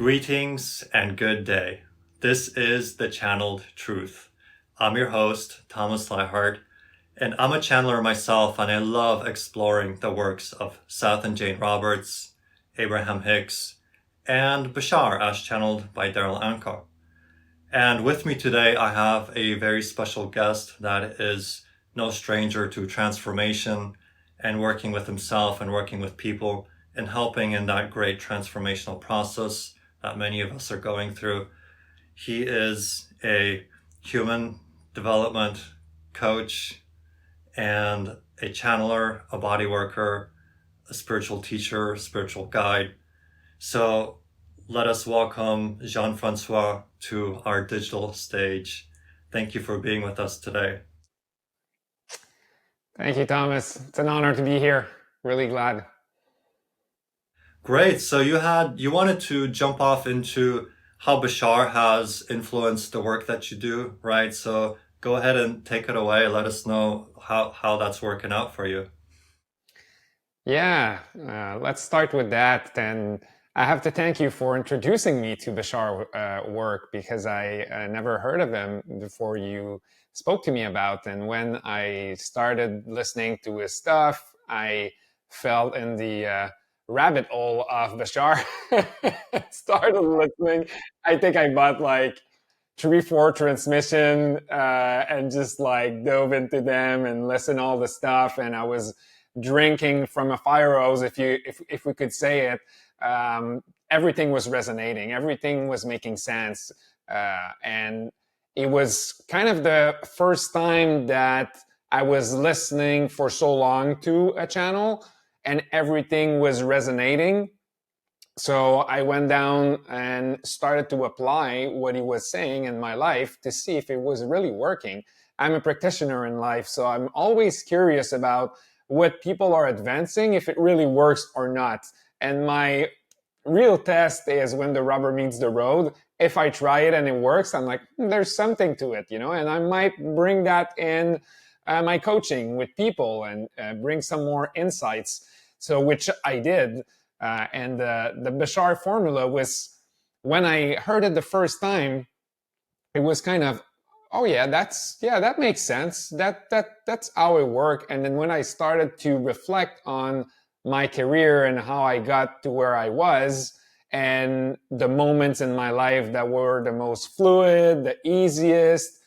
Greetings and good day. This is the Channeled Truth. I'm your host, Thomas Leichardt, and I'm a channeler myself, and I love exploring the works of Seth and Jane Roberts, Abraham-Hicks, and Bashar as channeled by Darryl Anka. And with me today, I have a very special guest that is no stranger to transformation and working with himself and working with people and helping in that great transformational process that many of us are going through. He is a human development coach and a channeler, a body worker, a spiritual teacher, spiritual guide. So let us welcome Jean-François to our digital stage. Thank you for being with us today. Thank you, Thomas. It's an honor to be here. Really glad. Great. So you wanted to jump off into how Bashar has influenced the work that you do, right? So go ahead and take it away. Let us know how that's working out for you. Yeah, let's start with that. And I have to thank you for introducing me to Bashar work, because I never heard of him before you spoke to me about. And when I started listening to his stuff, I fell in the rabbit hole of Bashar. Started listening. I think I bought like 3-4 transmission and just like dove into them and listened all the stuff. And I was drinking from a fire hose, if we could say it. Everything was resonating. Everything was making sense. And it was kind of the first time that I was listening for so long to a channel and everything was resonating. So I went down and started to apply what he was saying in my life to see if it was really working. I'm a practitioner in life, so I'm always curious about what people are advancing, if it really works or not. And my real test is when the rubber meets the road. If I try it and it works, I'm like, there's something to it, and I might bring that in my coaching with people and bring some more insights. So, which I did. And the Bashar formula was, when I heard it the first time, it was kind of, oh yeah, that makes sense. That's how it worked. And then when I started to reflect on my career and how I got to where I was, and the moments in my life that were the most fluid, the easiest,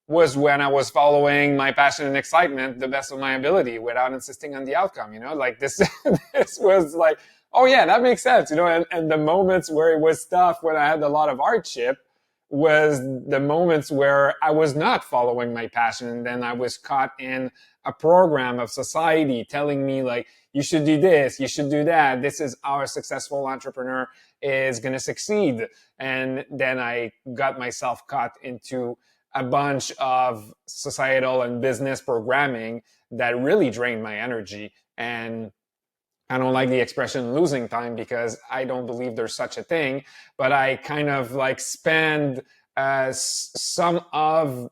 was when I was following my passion and excitement the best of my ability without insisting on the outcome. Like this, this was like, oh yeah, that makes sense. And the moments where it was tough, when I had a lot of hardship, was the moments where I was not following my passion. And then I was caught in a program of society telling me like, you should do this, you should do that. This is how a successful entrepreneur is going to succeed. And then I got myself caught into a bunch of societal and business programming that really drained my energy. And I don't like the expression losing time, because I don't believe there's such a thing, but I kind of like spend some of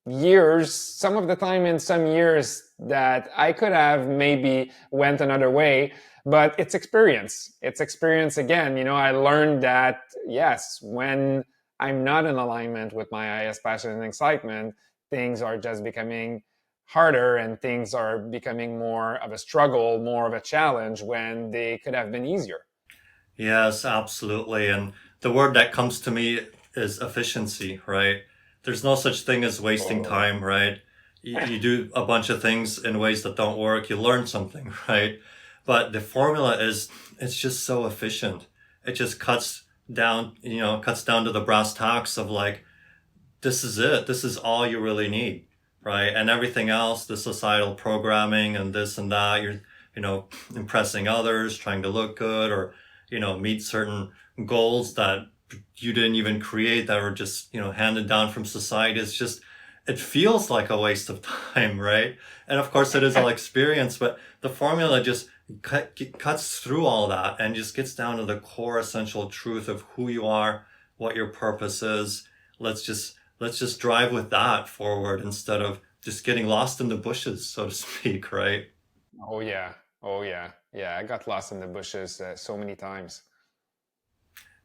the time in some years that I could have maybe went another way, but it's experience. It's experience again. I learned that, yes, when I'm not in alignment with my highest passion and excitement, things are just becoming harder and things are becoming more of a struggle, more of a challenge, when they could have been easier. Yes, absolutely. And the word that comes to me is efficiency, right? There's no such thing as wasting time, right? You do a bunch of things in ways that don't work, you learn something, right? But the formula is, it's just so efficient. It just cuts down to the brass tacks of like, this is it. This is all you really need, right? And everything else, the societal programming and this and that, you're, impressing others, trying to look good, or, meet certain goals that you didn't even create, that were just, handed down from society. It's just, it feels like a waste of time, right? And of course it is all experience, but the formula just cuts through all that and just gets down to the core essential truth of who you are, what your purpose is. Let's just drive with that forward instead of just getting lost in the bushes, so to speak, right? Oh yeah. I got lost in the bushes so many times.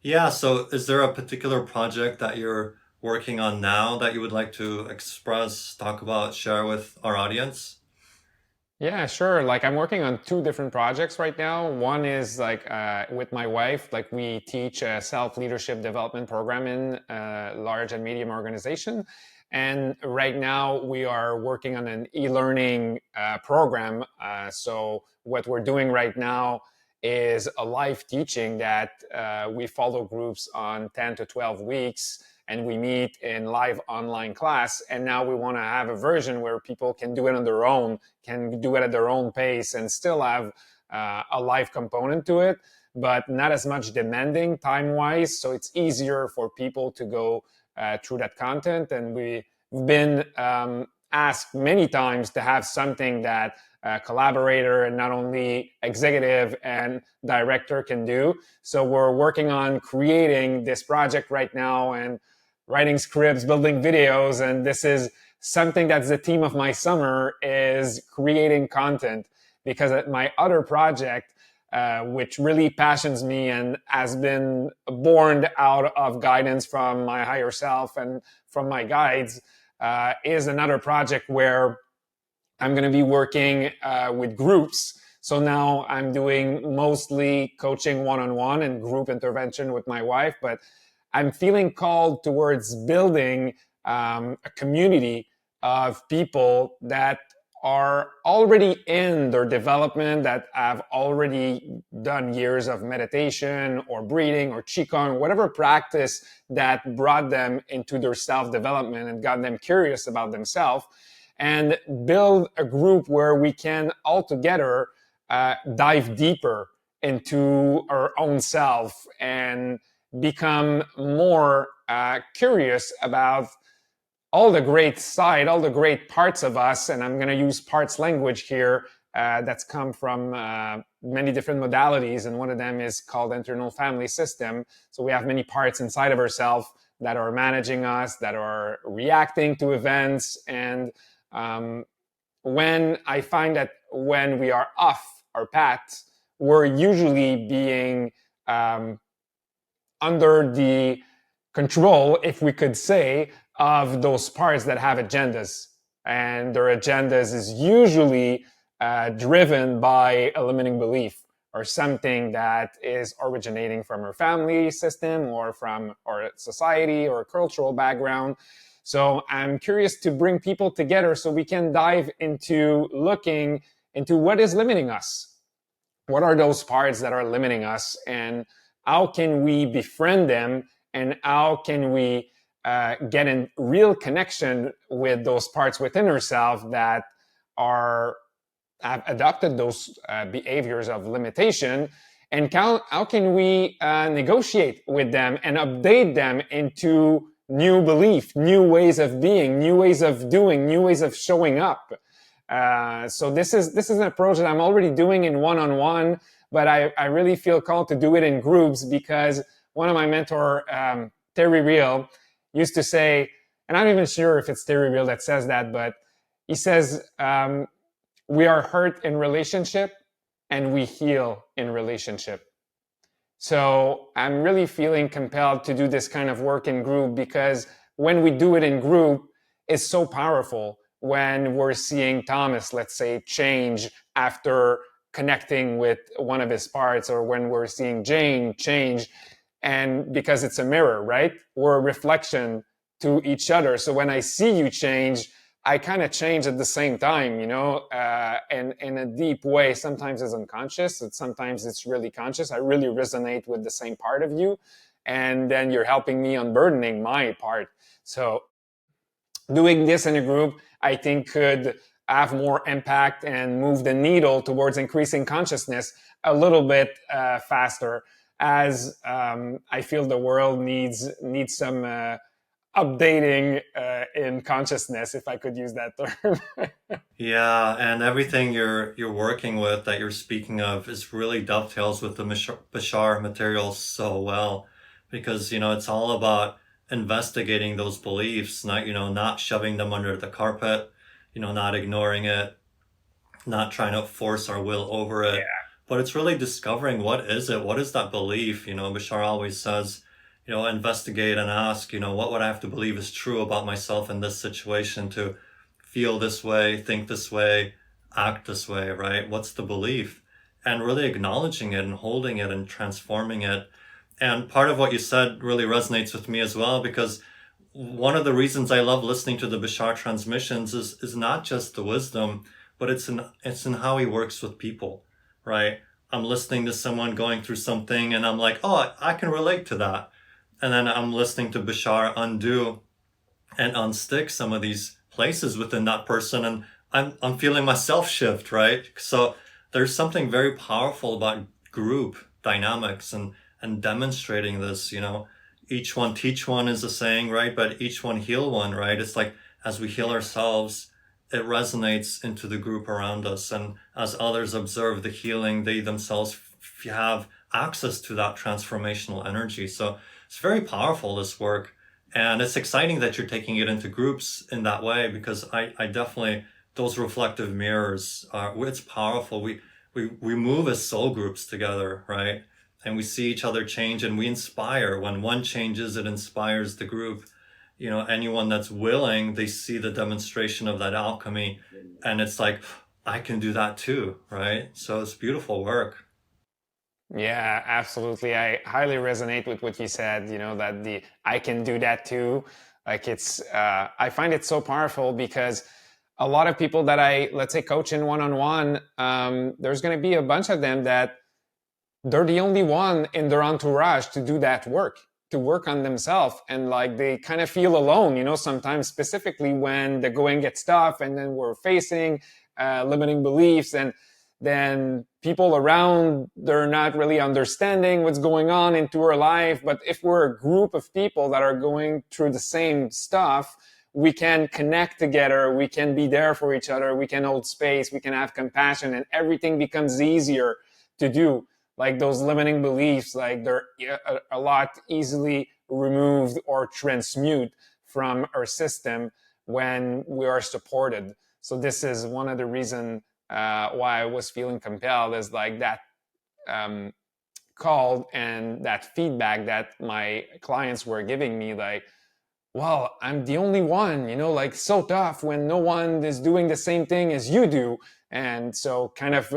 Yeah, so is there a particular project that you're working on now that you would like to express, talk about, share with our audience? Yeah, sure. Like I'm working on two different projects right now. One is like with my wife, like we teach a self-leadership development program in a large and medium organization. And right now we are working on an e-learning program. So what we're doing right now is a live teaching that we follow groups on 10 to 12 weeks and we meet in live online class. And now we want to have a version where people can do it on their own, can do it at their own pace, and still have a live component to it, but not as much demanding time-wise. So it's easier for people to go through that content. And we've been asked many times to have something that a collaborator and not only executive and director can do. So we're working on creating this project right now and writing scripts, building videos, and this is something that's the theme of my summer is creating content, because my other project, which really passions me and has been born out of guidance from my higher self and from my guides, is another project where I'm going to be working with groups. So now I'm doing mostly coaching one-on-one and group intervention with my wife, but I'm feeling called towards building a community of people that are already in their development, that have already done years of meditation or breathing or qigong, whatever practice that brought them into their self-development and got them curious about themselves, and build a group where we can all together dive deeper into our own self and become more curious about all the great side, all the great parts of us. And I'm going to use parts language here that's come from many different modalities. And one of them is called internal family system. So we have many parts inside of ourselves that are managing us, that are reacting to events. And when I find that when we are off our path, we're usually being under the control, if we could say, of those parts that have agendas. And their agendas is usually driven by a limiting belief or something that is originating from our family system or from our society or cultural background. So I'm curious to bring people together so we can dive into looking into what is limiting us. What are those parts that are limiting us, and how can we befriend them, and how can we get in real connection with those parts within ourselves that are have adopted those behaviors of limitation, and how can we negotiate with them and update them into new belief, new ways of being, new ways of doing, new ways of showing up. So this is an approach that I'm already doing in one-on-one, but I really feel called to do it in groups, because one of my mentor, Terry Real, used to say, and I'm not even sure if it's Terry Real that says that, but he says, we are hurt in relationship and we heal in relationship. So I'm really feeling compelled to do this kind of work in group, because when we do it in group, it's so powerful. When we're seeing Thomas, let's say, change after connecting with one of his parts, or when we're seeing Jane change, and because it's a mirror, right? We're a reflection to each other. So when I see you change, I kind of change at the same time, and in a deep way. Sometimes it's unconscious, and sometimes it's really conscious. I really resonate with the same part of you, and then you're helping me unburdening my part. So doing this in a group, I think, could have more impact and move the needle towards increasing consciousness a little bit faster, as I feel the world needs some updating in consciousness, if I could use that term. Yeah, and everything you're working with that you're speaking of is really dovetails with the Bashar materials so well, because it's all about investigating those beliefs, not shoving them under the carpet, not ignoring it, not trying to force our will over it, but it's really discovering what is it? What is that belief? Bashar always says, investigate and ask, what would I have to believe is true about myself in this situation to feel this way, think this way, act this way, right? What's the belief? And really acknowledging it and holding it and transforming it. And part of what you said really resonates with me as well, because one of the reasons I love listening to the Bashar transmissions is not just the wisdom, but it's in how he works with people, right? I'm listening to someone going through something and I'm like, oh, I can relate to that. And then I'm listening to Bashar undo and unstick some of these places within that person, and I'm feeling myself shift, right? So there's something very powerful about group dynamics and demonstrating this, each one teach one is a saying, right? But each one heal one, right? It's like as we heal ourselves, it resonates into the group around us. And as others observe the healing, they themselves have access to that transformational energy. So it's very powerful, this work. And it's exciting that you're taking it into groups in that way, because I definitely, those reflective mirrors it's powerful. We move as soul groups together, right? And we see each other change and we inspire. When one changes, it inspires the group. Anyone that's willing, they see the demonstration of that alchemy, and it's like, I can do that too, right? So it's beautiful work. Yeah, absolutely. I highly resonate with what you said, that I can do that too. Like I find it so powerful because a lot of people that let's say, coach in one-on-one, there's going to be a bunch of them that they're the only one in their entourage to do that work, to work on themselves. And like, they kind of feel alone, sometimes, specifically when the going gets tough and then we're facing limiting beliefs, and then people around, they're not really understanding what's going on into our life. But if we're a group of people that are going through the same stuff, we can connect together, we can be there for each other, we can hold space, we can have compassion, and everything becomes easier to do. Like those limiting beliefs, like they're a lot easily removed or transmute from our system when we are supported. So this is one of the reasons why I was feeling compelled, is like that call and that feedback that my clients were giving me, like, well, I'm the only one, like, so tough when no one is doing the same thing as you do. And so kind of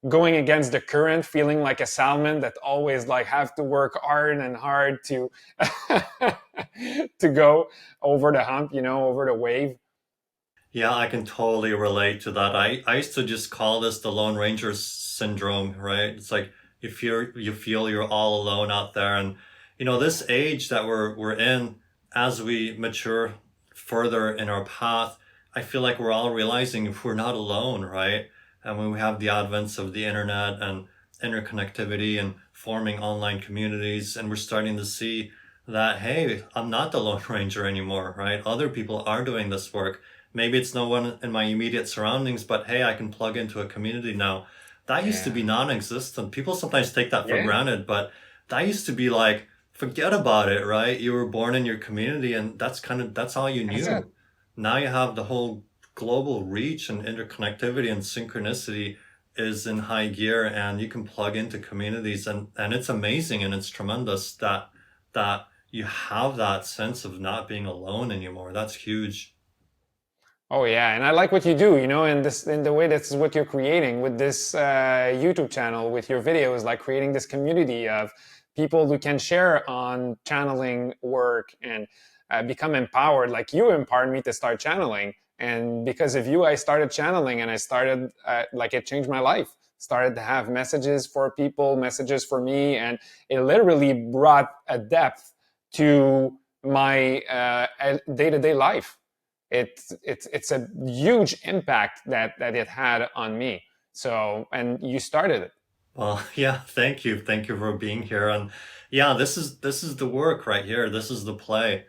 going against the current, feeling like a salmon that always like have to work hard and hard to to go over the hump, over the wave. Yeah, I can totally relate to that. I used to just call this the Lone Ranger syndrome, right? It's like you feel you're all alone out there. And this age that we're in, as we mature further in our path, I feel like we're all realizing we're not alone, right? And when we have the advents of the internet and interconnectivity and forming online communities, and we're starting to see that, hey, I'm not the Lone Ranger anymore, right? Other people are doing this work. Maybe it's no one in my immediate surroundings, but hey, I can plug into a community now. That used to be non-existent. People sometimes take that for granted, but that used to be like, forget about it, right? You were born in your community and that's all you knew. Now you have the whole global reach, and interconnectivity and synchronicity is in high gear, and you can plug into communities, and it's amazing, and it's tremendous that you have that sense of not being alone anymore. That's huge. Oh yeah, and I like what you do, and in the way that's what you're creating with this YouTube channel, with your videos, like creating this community of people who can share on channeling work and become empowered. Like you empowered me to start channeling, and because of you, I started channeling, and I started like it changed my life. Started to have messages for people, messages for me, and it literally brought a depth to my day-to-day life. It's a huge impact that it had on me. So, and you started it. Well, yeah, thank you. Thank you for being here. And yeah, this is the work right here. This is the play.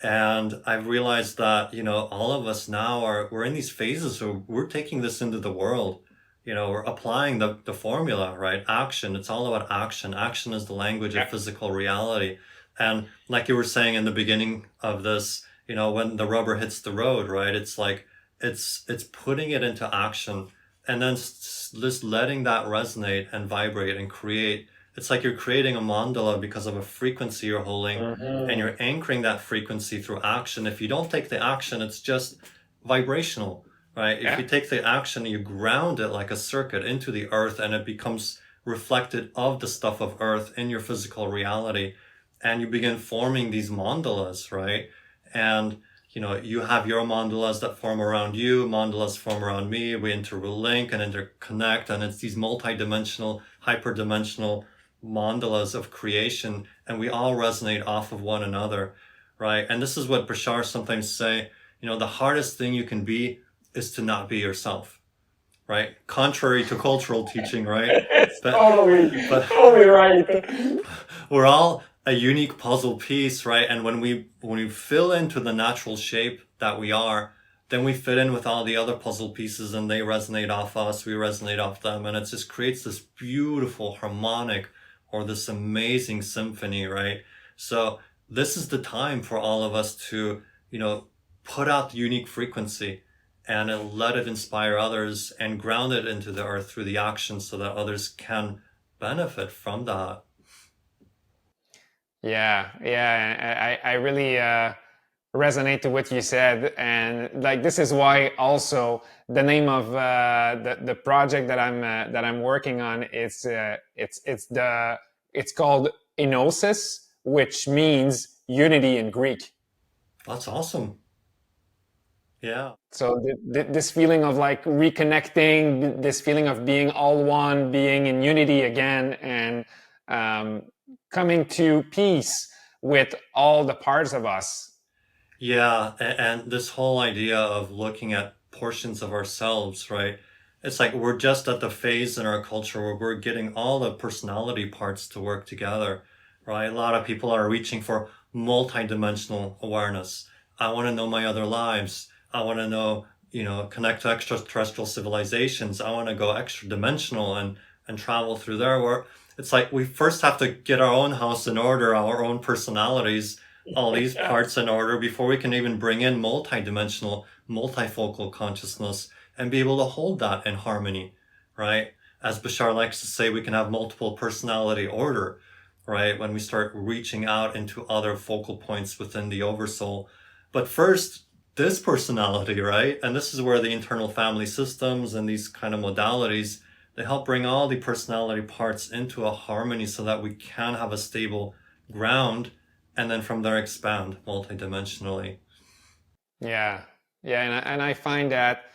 And I've realized that, all of us now we're in these phases where we're taking this into the world. We're applying the formula, right? Action. It's all about action. Action is the language of physical reality. And like you were saying in the beginning of this, when the rubber hits the road, right? It's like, it's putting it into action. and then just letting that resonate and vibrate and create. It's like you're creating a mandala because of a frequency you're holding, and you're anchoring that frequency through action. If you don't take the action, it's just vibrational, right? If you take the action, you ground it like a circuit into the earth, and it becomes reflected of the stuff of earth in your physical reality, and you begin forming these mandalas, right? And you have your mandalas that form around you, mandalas form around me, we interlink and interconnect, and it's these multi-dimensional, hyper-dimensional mandalas of creation, and we all resonate off of one another, right? And this is what Bashar sometimes say, the hardest thing you can be is to not be yourself, right? Contrary to cultural teaching, right? It's totally right. We're all a unique puzzle piece, right? And when we fill into the natural shape that we are, then we fit in with all the other puzzle pieces, and they resonate off us, we resonate off them, and it just creates this beautiful harmonic, or this amazing symphony, right? So this is the time for all of us to, put out the unique frequency and let it inspire others and ground it into the earth through the action, so that others can benefit from that. Yeah. I really resonate to what you said, and like this is why also the name of the project that I'm working on, it's called Inosis, which means unity in Greek. That's awesome. Yeah. So this feeling of like reconnecting, this feeling of being all one, being in unity again, and coming to peace with all the parts of us. Yeah, and this whole idea of looking at portions of ourselves, right? It's like we're just at the phase in our culture where we're getting all the personality parts to work together, right? A lot of people are reaching for multidimensional awareness. I want to know my other lives. I want to know, connect to extraterrestrial civilizations. I want to go extra dimensional and travel through there. Where it's like we first have to get our own house in order, our own personalities, all these parts in order, before we can even bring in multidimensional, multifocal consciousness and be able to hold that in harmony, right? As Bashar likes to say, we can have multiple personality order, right? When we start reaching out into other focal points within the oversoul. But first, this personality, right? And this is where the internal family systems and these kind of modalities, they help bring all the personality parts into a harmony, so that we can have a stable ground, and then from there expand multidimensionally. Yeah, and I find that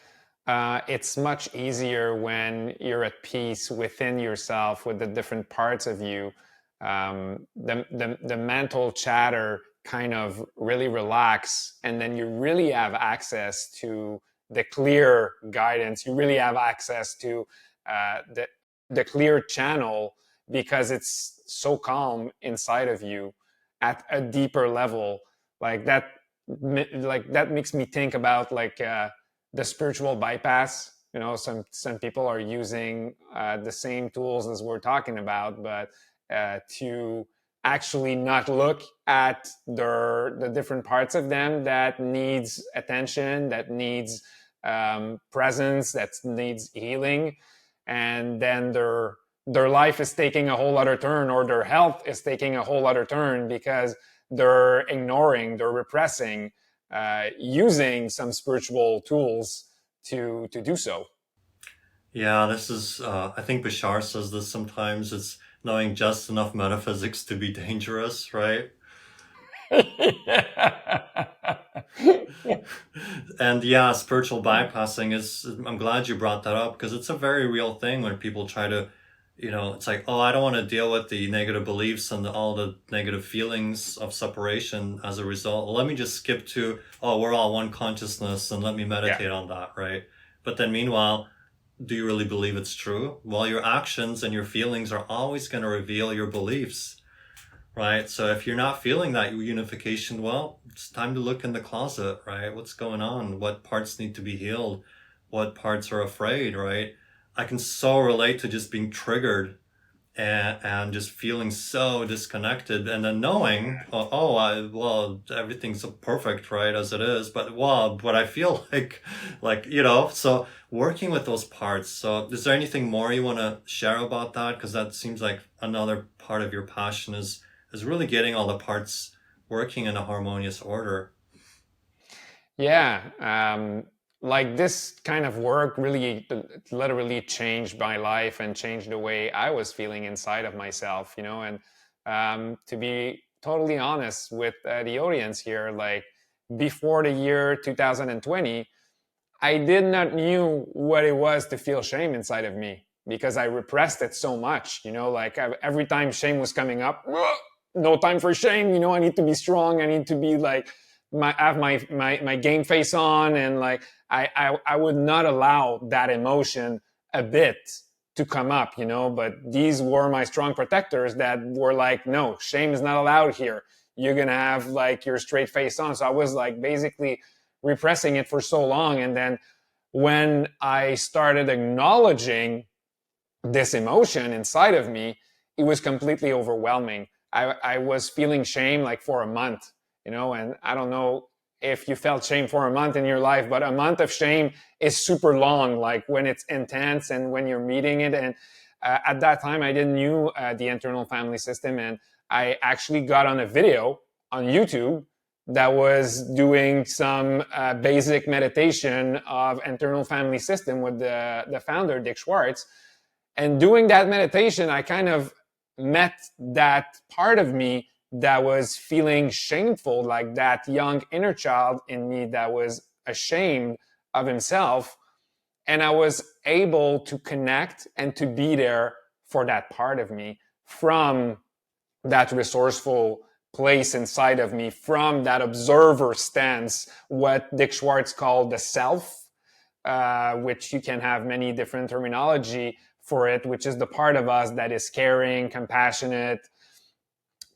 it's much easier when you're at peace within yourself with the different parts of you. The mental chatter kind of really relax, and then you really have access to the clear guidance. You really have access to the clear channel, because it's so calm inside of you at a deeper level. Like that makes me think about the spiritual bypass. Some people are using the same tools as we're talking about, but to actually not look at the different parts of them that needs attention, that needs presence, that needs healing, and then their life is taking a whole other turn, or their health is taking a whole other turn, because they're ignoring, they're repressing, using some spiritual tools to do so. Yeah, this is, I think Bashar says this sometimes, it's knowing just enough metaphysics to be dangerous, right? And yeah, spiritual bypassing is, I'm glad you brought that up, because it's a very real thing when people try to, it's like, oh, I don't want to deal with the negative beliefs and all the negative feelings of separation as a result. Well, let me just skip to, oh, we're all one consciousness, and let me meditate on that, right? But then meanwhile, do you really believe it's true? Well, your actions and your feelings are always going to reveal your beliefs, right? So if you're not feeling that unification, well, it's time to look in the closet, right? What's going on? What parts need to be healed? What parts are afraid, right? I can so relate to just being triggered and just feeling so disconnected, and then knowing, well, everything's perfect, right, as it is, but I feel like, so working with those parts. So is there anything more you want to share about that? Because that seems like another part of your passion is really getting all the parts working in a harmonious order. Yeah, like this kind of work really literally changed my life and changed the way I was feeling inside of myself, and to be totally honest with the audience here, like before the year 2020, I did not knew what it was to feel shame inside of me because I repressed it so much, like every time shame was coming up, no time for shame, I need to be strong. I need to be like, have my game face on. And like, I would not allow that emotion a bit to come up, but these were my strong protectors that were like, no, shame is not allowed here. You're going to have like your straight face on. So I was like basically repressing it for so long. And then when I started acknowledging this emotion inside of me, it was completely overwhelming. I was feeling shame like for a month, and I don't know if you felt shame for a month in your life, but a month of shame is super long, like when it's intense and when you're meeting it. And at that time, I didn't knew the internal family system, and I actually got on a video on YouTube that was doing some basic meditation of internal family system with the founder, Dick Schwartz. And doing that meditation, I kind of met that part of me that was feeling shameful, like that young inner child in me that was ashamed of himself. And I was able to connect and to be there for that part of me from that resourceful place inside of me, from that observer stance, what Dick Schwartz called the self, which you can have many different terminology for it, which is the part of us that is caring, compassionate,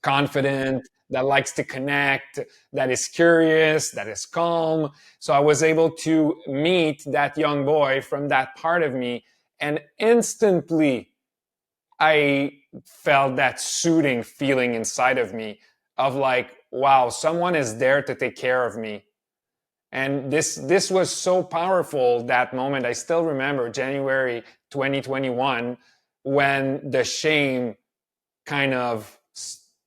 confident, that likes to connect, that is curious, that is calm. So I was able to meet that young boy from that part of me, and instantly I felt that soothing feeling inside of me of like, wow, someone is there to take care of me. And this was so powerful, that moment. I still remember January 2021, when the shame kind of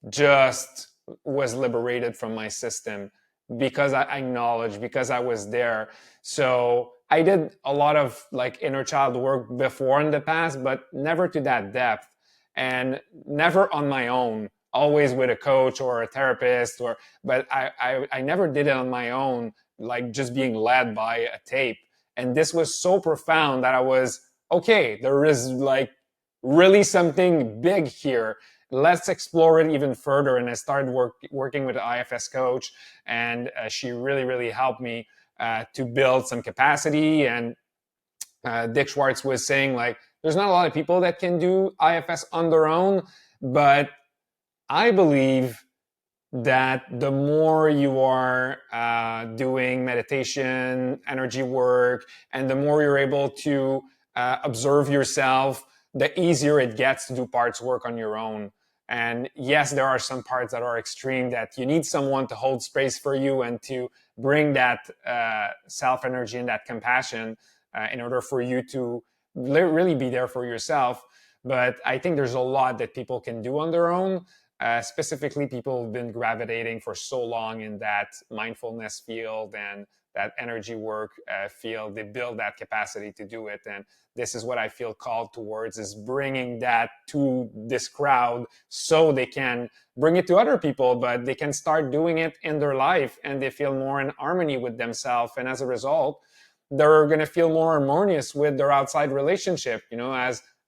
just was liberated from my system because I acknowledged, because I was there. So I did a lot of like inner child work before in the past, but never to that depth, and never on my own, always with a coach or a therapist, but I never did it on my own, like just being led by a tape. And this was so profound that I was, okay, there is like really something big here. Let's explore it even further. And I started working with an IFS coach, and she really helped me to build some capacity. And Dick Schwartz was saying, like, there's not a lot of people that can do IFS on their own, but I believe that the more you are doing meditation, energy work, and the more you're able to observe yourself, the easier it gets to do parts work on your own. And yes, there are some parts that are extreme that you need someone to hold space for you and to bring that self energy and that compassion in order for you to really be there for yourself. But I think there's a lot that people can do on their own. Specifically, people have been gravitating for so long in that mindfulness field and that energy work field. They build that capacity to do it. And this is what I feel called towards, is bringing that to this crowd so they can bring it to other people, but they can start doing it in their life and they feel more in harmony with themselves. And as a result, they're going to feel more harmonious with their outside relationship,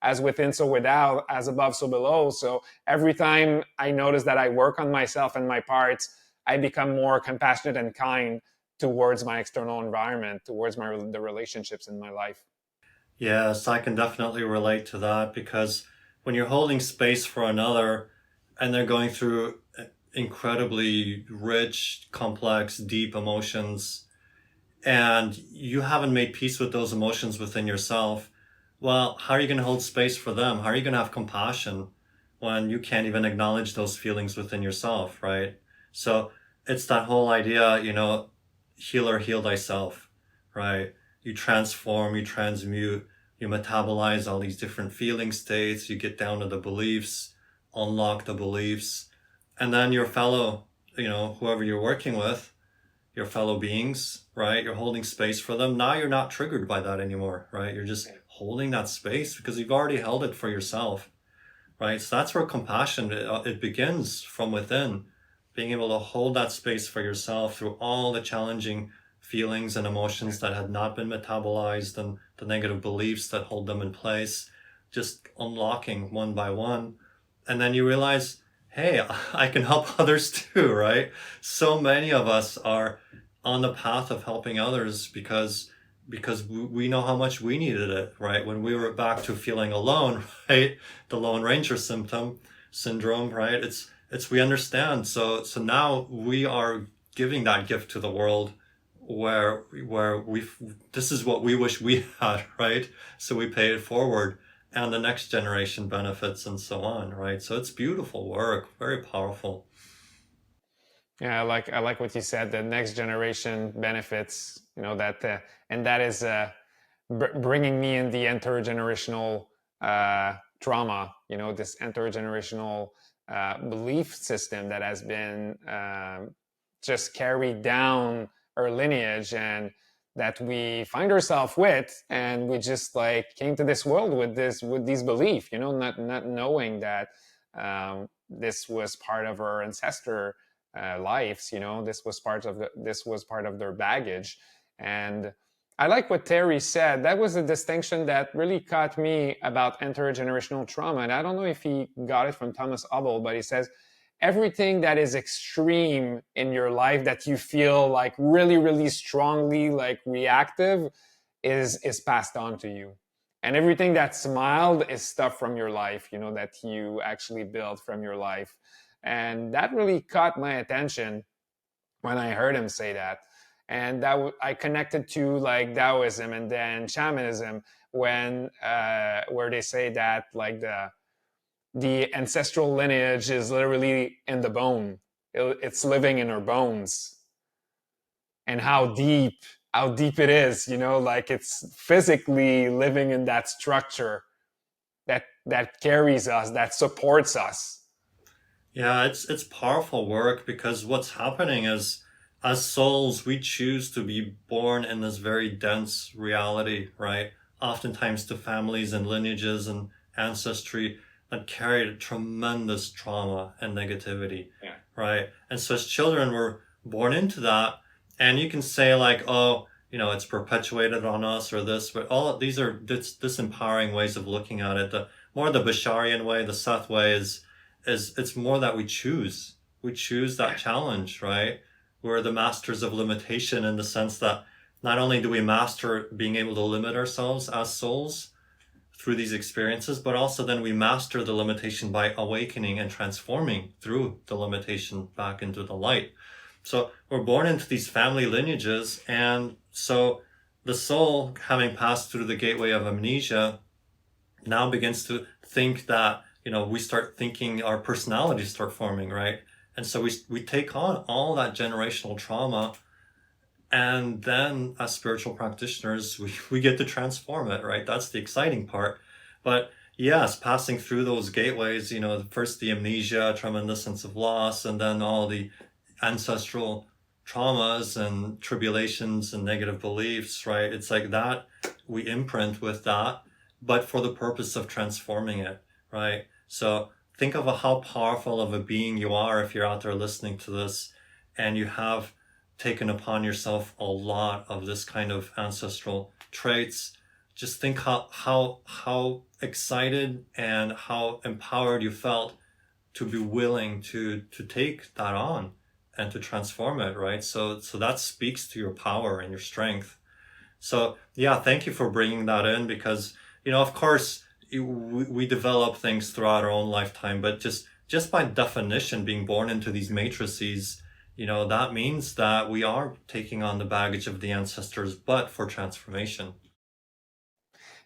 as within, so without, as above, so below. So every time I notice that I work on myself and my parts, I become more compassionate and kind towards my external environment, towards the relationships in my life. Yes, I can definitely relate to that, because when you're holding space for another and they're going through incredibly rich, complex, deep emotions, and you haven't made peace with those emotions within yourself, well, how are you going to hold space for them? How are you going to have compassion? when you can't even acknowledge those feelings within yourself, right? So it's that whole idea, healer, heal thyself, right? You transform, you transmute, you metabolize all these different feeling states, you get down to the beliefs, unlock the beliefs, and then your fellow, whoever you're working with, your fellow beings, right? You're holding space for them. Now you're not triggered by that anymore, right? You're just holding that space because you've already held it for yourself, right? So that's where compassion, it begins from within, being able to hold that space for yourself through all the challenging feelings and emotions that had not been metabolized and the negative beliefs that hold them in place, just unlocking one by one. And then you realize, hey, I can help others too, right? So many of us are on the path of helping others because we know how much we needed it, right? When we were back to feeling alone, right? The Lone Ranger syndrome, right? It's we understand. So now we are giving that gift to the world where this is what we wish we had, right? So we pay it forward and the next generation benefits and so on, right? So it's beautiful work, very powerful. Yeah, I like what you said. The next generation benefits, and that is bringing me in the intergenerational trauma. This intergenerational belief system that has been just carried down our lineage and that we find ourselves with, and we just came to this world with these beliefs, not knowing that this was part of our ancestor lives. This was part of their baggage. And I like what Terry said. That was a distinction that really caught me about intergenerational trauma. And I don't know if he got it from Thomas Leichardt, but he says everything that is extreme in your life that you feel really, really strongly reactive is passed on to you. And everything that's mild is stuff from your life, that you actually build from your life. And that really caught my attention when I heard him say that. And I connected to Taoism and then shamanism where they say that the ancestral lineage is literally in the bone. It's living in our bones. And how deep it is, it's physically living in that structure that carries us, that supports us. Yeah, it's powerful work because what's happening is as souls, we choose to be born in this very dense reality, right? Oftentimes to families and lineages and ancestry that carried tremendous trauma and negativity, right? And so as children, we're born into that. And you can say oh, it's perpetuated on us or this, but all these are disempowering ways of looking at it. The Basharian way, the Seth way is it's more that we choose that challenge, right? We're the masters of limitation in the sense that not only do we master being able to limit ourselves as souls through these experiences, but also then we master the limitation by awakening and transforming through the limitation back into the light. So we're born into these family lineages, and so the soul, having passed through the gateway of amnesia, now begins to think that, we start thinking our personalities start forming, right? And so we take on all that generational trauma, and then as spiritual practitioners, we get to transform it, right? That's the exciting part. But yes, passing through those gateways, first the amnesia, tremendous sense of loss, and then all the ancestral traumas and tribulations and negative beliefs, right? It's that we imprint with that, but for the purpose of transforming it, right? So think of how powerful of a being you are if you're out there listening to this and you have taken upon yourself a lot of this kind of ancestral traits. Just think how excited and how empowered you felt to be willing to take that on and to transform it, right? So that speaks to your power and your strength. So yeah, thank you for bringing that in because, of course, we develop things throughout our own lifetime, but just by definition, being born into these matrices, that means that we are taking on the baggage of the ancestors, but for transformation.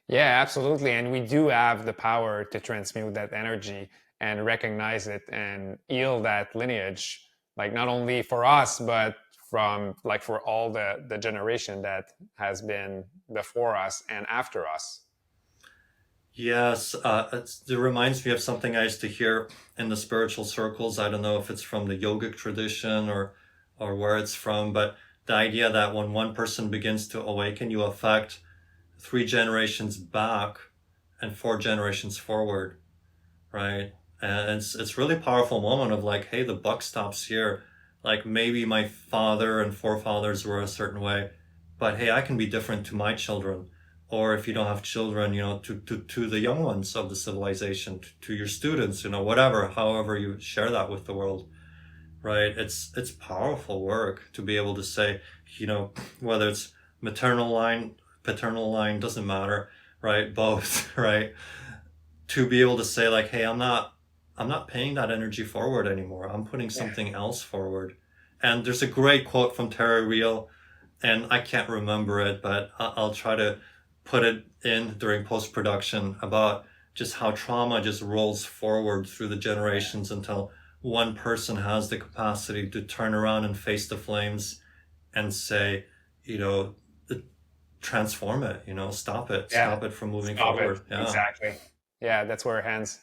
Yeah, absolutely. And we do have the power to transmute that energy. and recognize it and heal that lineage, like not only for us, but from like for all the generation that has been before us and after us. Yes, it reminds me of something I used to hear in the spiritual circles. I don't know if it's from the yogic tradition or where it's from, but the idea that when one person begins to awaken, you affect 3 generations back and 4 generations forward, right? And it's really powerful moment of like, hey, the buck stops here. Like maybe my father and forefathers were a certain way, but hey, I can be different to my children. Or if you don't have children, to the young ones of the civilization, to your students, whatever, however you share that with the world, right? It's powerful work to be able to say, whether it's maternal line, paternal line, doesn't matter, right? Both, right? To be able to say like, hey, I'm not paying that energy forward anymore. I'm putting something else forward. And there's a great quote from Terry Real, and I can't remember it, but I'll try to put it in during post-production about just how trauma just rolls forward through the generations until one person has the capacity to turn around and face the flames and say, transform it, stop it, stop it from moving forward. Yeah. Exactly. Yeah, that's where it ends.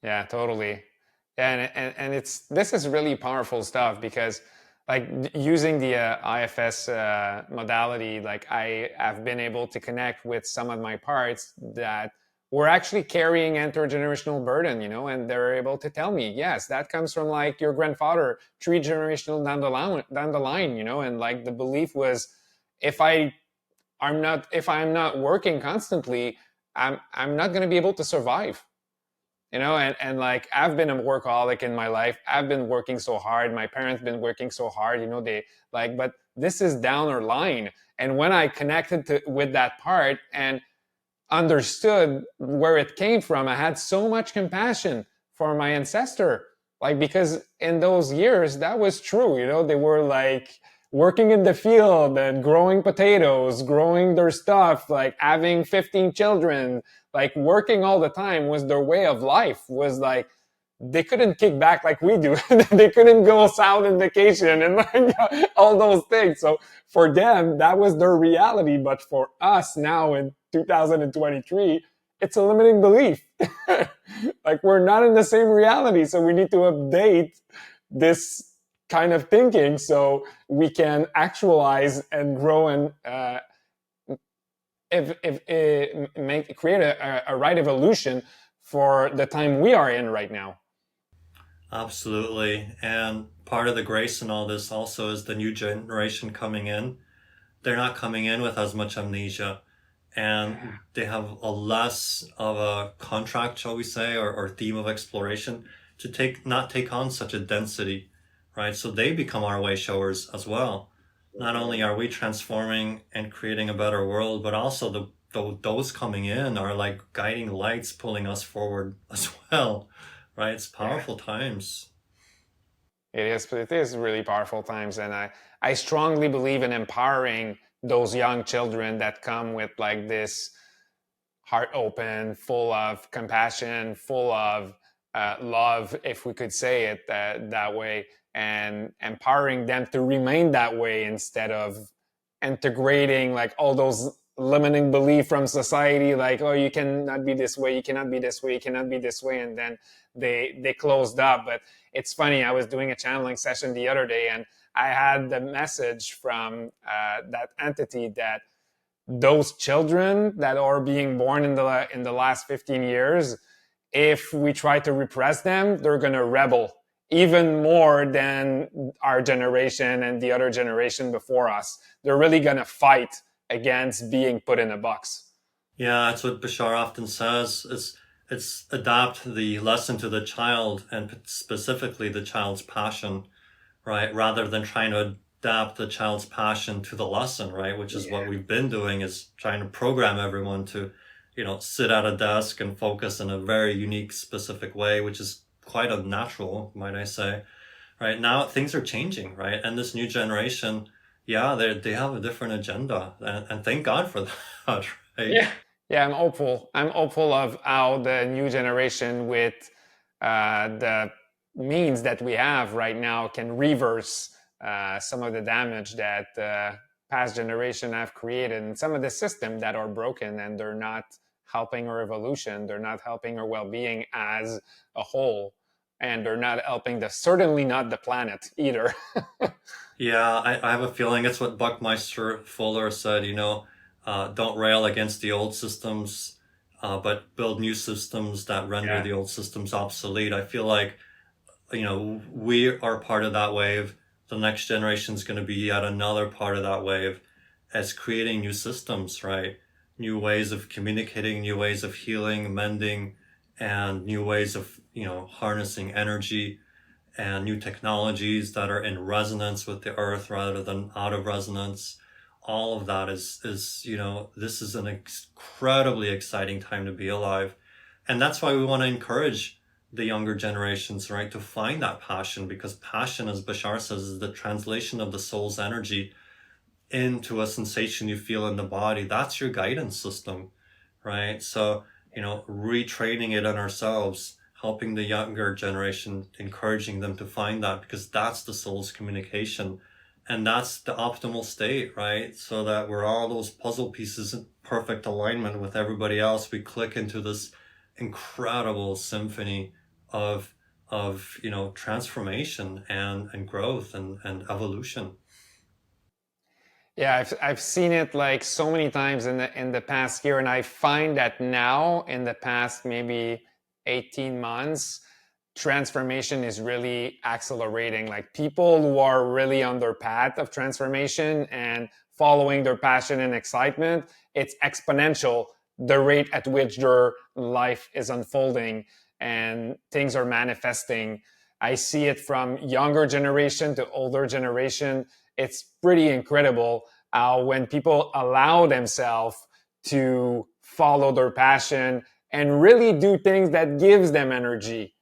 Yeah, totally. And this is really powerful stuff because like using the IFS modality, like I have been able to connect with some of my parts that were actually carrying intergenerational burden, and they're able to tell me, yes, that comes from like your grandfather 3 generational down the line, and like the belief was if I'm not working constantly, I'm not going to be able to survive. And like I've been a workaholic in my life. I've been working so hard. My parents been working so hard, they like, but this is down our line. And when I connected with that part and understood where it came from, I had so much compassion for my ancestor. Like, because in those years, that was true. They were like working in the field and growing potatoes, growing their stuff, like having 15 children, like working all the time was their way of life. Was like, they couldn't kick back like we do. They couldn't go south on vacation and like all those things. So for them, that was their reality. But for us now in 2023, it's a limiting belief. Like we're not in the same reality. So we need to update this kind of thinking so we can actualize and grow and create a right evolution for the time we are in right now. Absolutely. And part of the grace in all this also is the new generation coming in. They're not coming in with as much amnesia, and they have a less of a contract, shall we say, or theme of exploration to not take on such a density, right? So they become our way showers as well. Not only are we transforming and creating a better world, but also those coming in are like guiding lights pulling us forward as well, right? It's powerful times. It is really powerful times. And I strongly believe in empowering those young children that come with like this heart open, full of compassion, full of love, if we could say it that way, and empowering them to remain that way instead of integrating like all those limiting belief from society, like, oh, you cannot be this way, you cannot be this way, you cannot be this way, and then they closed up. But it's funny, I was doing a channeling session the other day, and I had the message from that entity that those children that are being born in the last 15 years, if we try to repress them, they're going to rebel even more than our generation and the other generation before us. They're really going to fight against being put in a box. Yeah, that's what Bashar often says. It's adapt the lesson to the child and specifically the child's passion, right? Rather than trying to adapt the child's passion to the lesson, right? Which is what we've been doing, is trying to program everyone to, sit at a desk and focus in a very unique, specific way, which is quite unnatural, might I say. Right now, things are changing, right? And this new generation, they have a different agenda, and thank God for that, right? Yeah. Yeah, I'm hopeful. I'm hopeful of how the new generation, with the means that we have right now, can reverse some of the damage that past generation have created, and some of the systems that are broken, and they're not helping our evolution. They're not helping our well-being as a whole, and they're not helping certainly not the planet either. Yeah, I have a feeling it's what Buckminster Fuller said, don't rail against the old systems, but build new systems that render Yeah. the old systems obsolete. I feel like, we are part of that wave. The next generation is going to be yet another part of that wave as creating new systems, right? New ways of communicating, new ways of healing, mending, and new ways of, harnessing energy and new technologies that are in resonance with the earth rather than out of resonance. All of that is, this is an incredibly exciting time to be alive. And that's why we want to encourage the younger generations, right, to find that passion, because passion, as Bashar says, is the translation of the soul's energy into a sensation you feel in the body. That's your guidance system, right? So, retraining it on ourselves, helping the younger generation, encouraging them to find that, because that's the soul's communication. And that's the optimal state, right? So that we're all those puzzle pieces in perfect alignment with everybody else. We click into this incredible symphony of transformation and growth and evolution. Yeah, I've seen it like so many times in the past year, and I find that now in the past maybe 18 months, transformation is really accelerating. Like people who are really on their path of transformation and following their passion and excitement, it's exponential the rate at which their life is unfolding and things are manifesting. I see it from younger generation to older generation. It's pretty incredible how when people allow themselves to follow their passion and really do things that gives them energy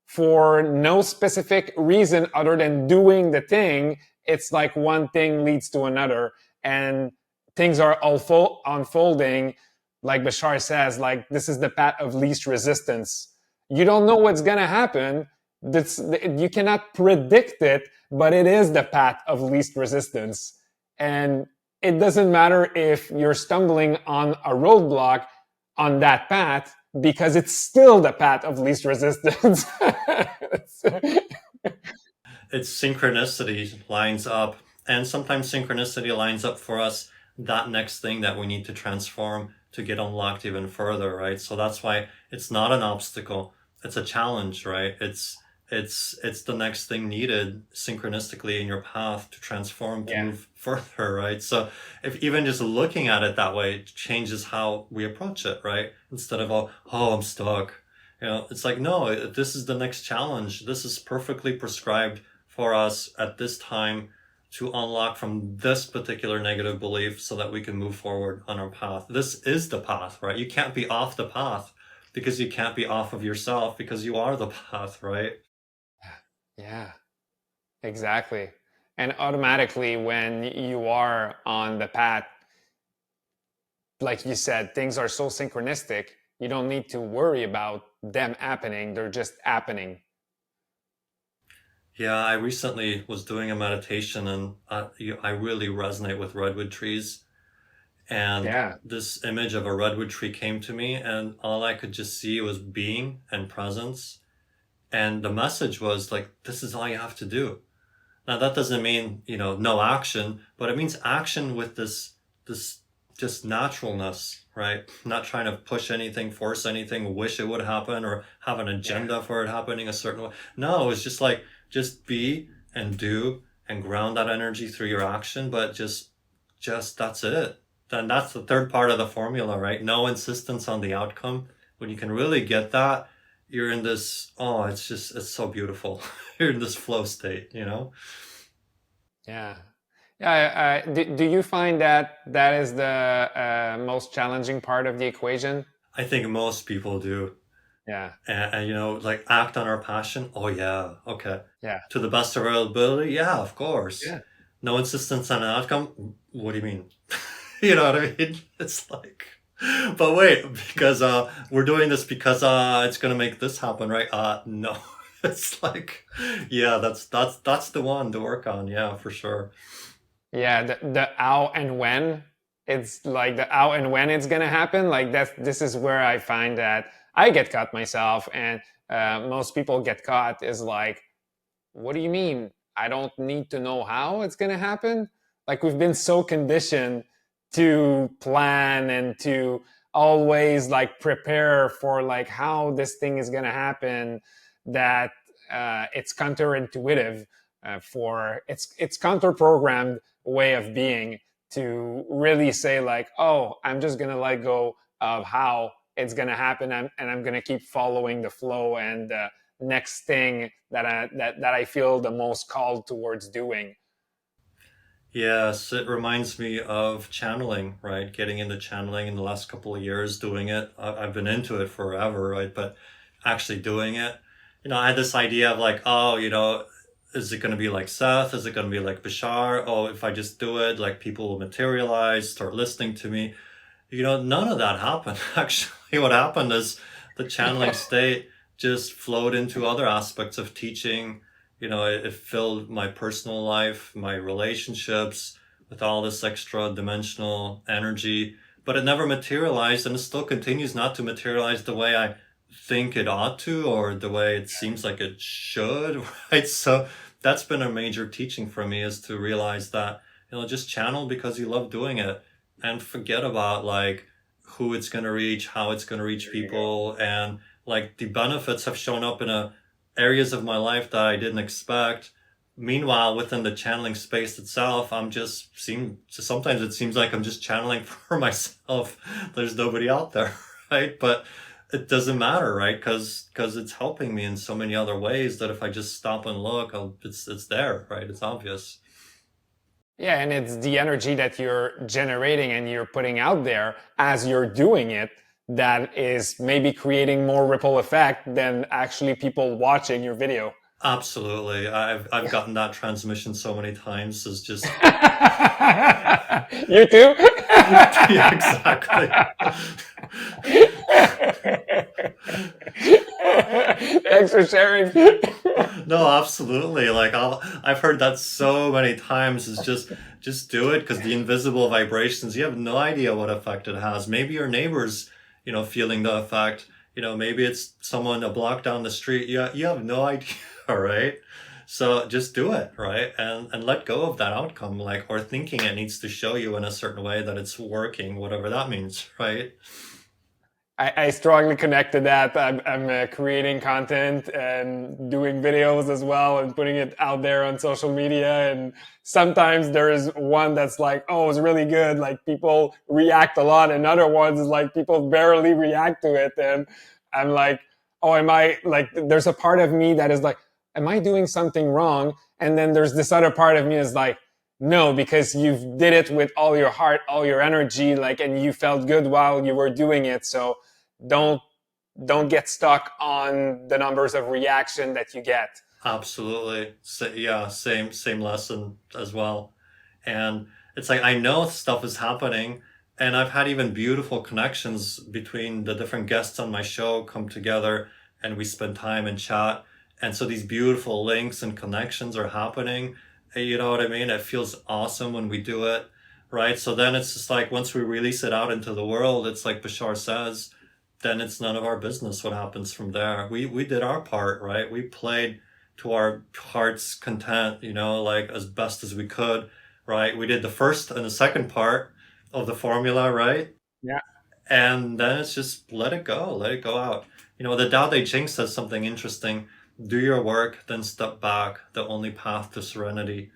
for no specific reason other than doing the thing, it's like one thing leads to another, and things are unfolding. Like Bashar says, like this is the path of least resistance. You don't know what's gonna happen. You cannot predict it, but it is the path of least resistance. And it doesn't matter if you're stumbling on a roadblock on that path, because it's still the path of least resistance. It's synchronicity lines up, and sometimes synchronicity lines up for us that next thing that we need to transform to get unlocked even further, right? So that's why it's not an obstacle, it's a challenge, right? It's the next thing needed synchronistically in your path to transform, to Yeah. move further, right? So if even just looking at it that way, it changes how we approach it, right? Instead of, oh, I'm stuck. It's like, no, this is the next challenge. This is perfectly prescribed for us at this time to unlock from this particular negative belief so that we can move forward on our path. This is the path, right? You can't be off the path because you can't be off of yourself, because you are the path, right? Yeah, exactly. And automatically, when you are on the path, like you said, things are so synchronistic, you don't need to worry about them happening. They're just happening. Yeah, I recently was doing a meditation, and I really resonate with redwood trees. And Yeah. this image of a redwood tree came to me, and all I could just see was being and presence. And the message was like, this is all you have to do. Now that doesn't mean, no action, but it means action with this just naturalness, right? Not trying to push anything, force anything, wish it would happen, or have an Yeah. agenda for it happening a certain way. No, it's just like, just be and do and ground that energy through your action, but just that's it. Then that's the third part of the formula, right? No insistence on the outcome. When you can really get that, you're in this, oh, it's so beautiful. You're in this flow state. Yeah. Yeah. Do you find that that is the most challenging part of the equation? I think most people do. Yeah. And like act on our passion. Oh yeah, okay. Yeah. To the best of our ability, yeah, of course. Yeah. No insistence on an outcome. What do you mean? You know what I mean? It's like, But wait, because we're doing this because it's gonna make this happen, right? No. It's like, yeah, that's the one to work on, yeah, for sure. Yeah, the how and when, it's like the how and when it's gonna happen. Like that, this is where I find that I get caught myself, and most people get caught. Is like, what do you mean? I don't need to know how it's gonna happen. Like we've been so conditioned to plan and to always like prepare for like how this thing is gonna happen, that it's counterintuitive, for it's counter-programmed way of being, to really say like, oh, I'm just gonna let go of how it's gonna happen, and I'm gonna keep following the flow and next thing that I feel the most called towards doing. Yes, it reminds me of channeling, right? Getting into channeling in the last couple of years, doing it. I've been into it forever, right? But actually doing it, I had this idea of like, oh, is it going to be like Seth? Is it going to be like Bashar? Oh, if I just do it, like people will materialize, start listening to me. None of that happened. Actually, what happened is the channeling state just flowed into other aspects of teaching. It filled my personal life, my relationships with all this extra dimensional energy, but it never materialized, and it still continues not to materialize the way I think it ought to, or the way it seems like it should, right? So that's been a major teaching for me, is to realize that, just channel because you love doing it, and forget about like who it's going to reach, how it's going to reach people. And like the benefits have shown up in areas of my life that I didn't expect. Meanwhile, within the channeling space itself, sometimes it seems like I'm just channeling for myself. There's nobody out there, right? But it doesn't matter, right? Because it's helping me in so many other ways that if I just stop and look, it's there, right? It's obvious. Yeah, and it's the energy that you're generating and you're putting out there as you're doing it that is maybe creating more ripple effect than actually people watching your video. Absolutely. I've gotten that transmission so many times. Is just You too? yeah, exactly. Thanks for sharing. No, absolutely. Like I've heard that so many times. Is just do it, because the invisible vibrations, you have no idea what effect it has. Maybe your neighbors, feeling the effect. Maybe it's someone a block down the street. You have no idea, right? So just do it, right? And let go of that outcome, like, or thinking it needs to show you in a certain way that it's working, whatever that means, right? I strongly connect to that. I'm creating content and doing videos as well and putting it out there on social media. And sometimes there is one that's like, oh, it's really good. Like people react a lot. And other ones is like people barely react to it. And I'm like, oh, am I like, there's a part of me that is like, am I doing something wrong? And then there's this other part of me is like, no, because you did it with all your heart, all your energy, like, and you felt good while you were doing it. So don't don't get stuck on the numbers of reaction that you get. Absolutely. Yeah, same lesson as well. And it's like I know stuff is happening, and I've had even beautiful connections between the different guests on my show come together, and we spend time and chat. And so these beautiful links and connections are happening. You know what I mean? It feels awesome when we do it, right? So then it's just like once we release it out into the world, it's like Bashar says, then it's none of our business what happens from there. We did our part, right? We played to our heart's content, like as best as we could, right? We did the first and the second part of the formula, right? Yeah. And then it's just let it go out. The Tao Te Ching says something interesting. Do your work, then step back, the only path to serenity,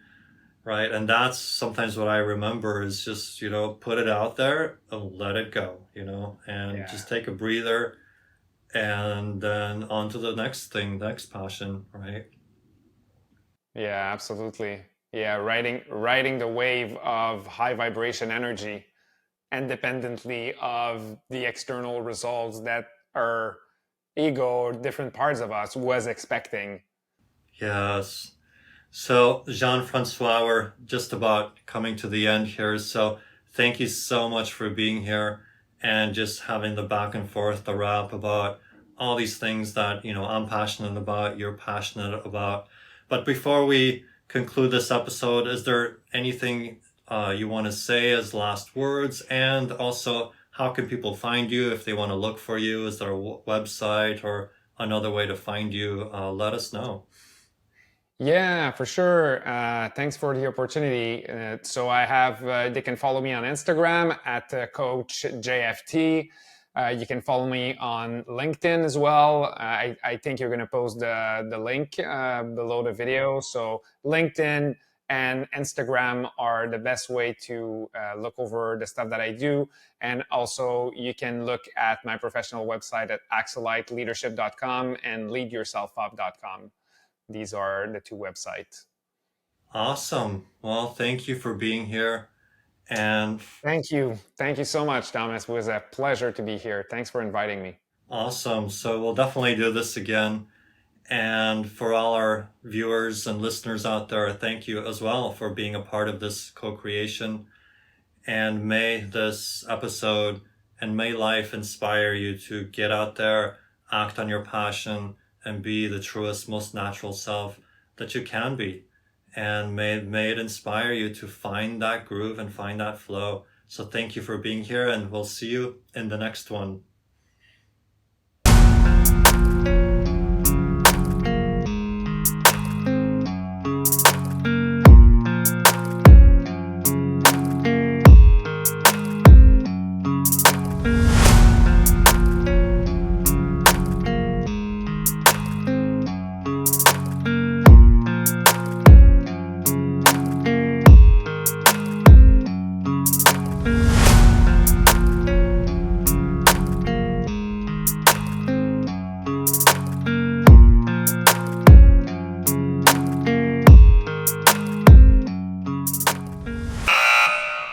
right? And that's sometimes what I remember is just, put it out there and let it go, and Yeah. just take a breather, and then on to the next thing, next passion, right? Yeah, absolutely. Yeah, riding the wave of high vibration energy independently of the external results that our ego or different parts of us was expecting. Yes. So, Jean-François, we're just about coming to the end here. So, thank you so much for being here. and just having the back and forth, the rap about all these things that, I'm passionate about, you're passionate about. But before we conclude this episode, is there anything you want to say as last words? And also, how can people find you if they want to look for you? Is there a website or another way to find you? Let us know. Yeah, for sure. Thanks for the opportunity. So I have, they can follow me on Instagram at Coach JFT. You can follow me on LinkedIn as well. I think you're going to post the link below the video. So LinkedIn and Instagram are the best way to look over the stuff that I do. And also you can look at my professional website at axeliteleadership.com and leadyourselfup.com. These are the two websites. Awesome. Well, thank you for being here. And Thank you. Thank you so much, Thomas. It was a pleasure to be here. Thanks for inviting me. awesome. So we'll definitely do this again. And for all our viewers and listeners out there, thank you as well for being a part of this co-creation. And may this episode and may life inspire you to get out there, act on your passion, and be the truest, most natural self that you can be. And may it inspire you to find that groove and find that flow. So thank you for being here, and we'll see you in the next one.